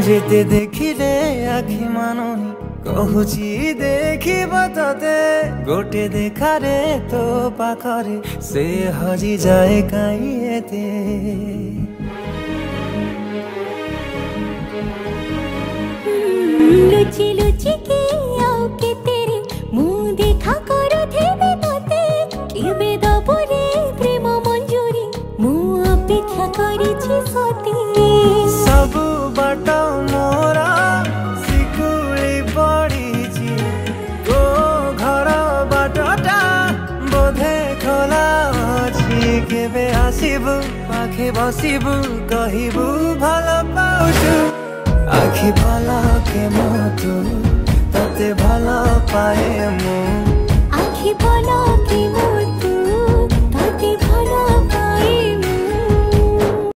जेते देखिले आखि मानुनी कहुची देखिब तते गोटे देखारे तो पाखरे से हजी जाए काई एते। लुचि लुचि के आओ के तेरे मुँह देखा करो थे तते केबे दबरे प्रेम मंजूरी मुँह अपेक्षा करिछि सती। सब बाट मोरा सिकुड़ी पड़ीछि तो घर बाटटा बोधे खोला अछि। केबे आसिबु पाखे बसिबु कहिबु भल पाउछु आखि पलके मो तू तते भल पाए मु।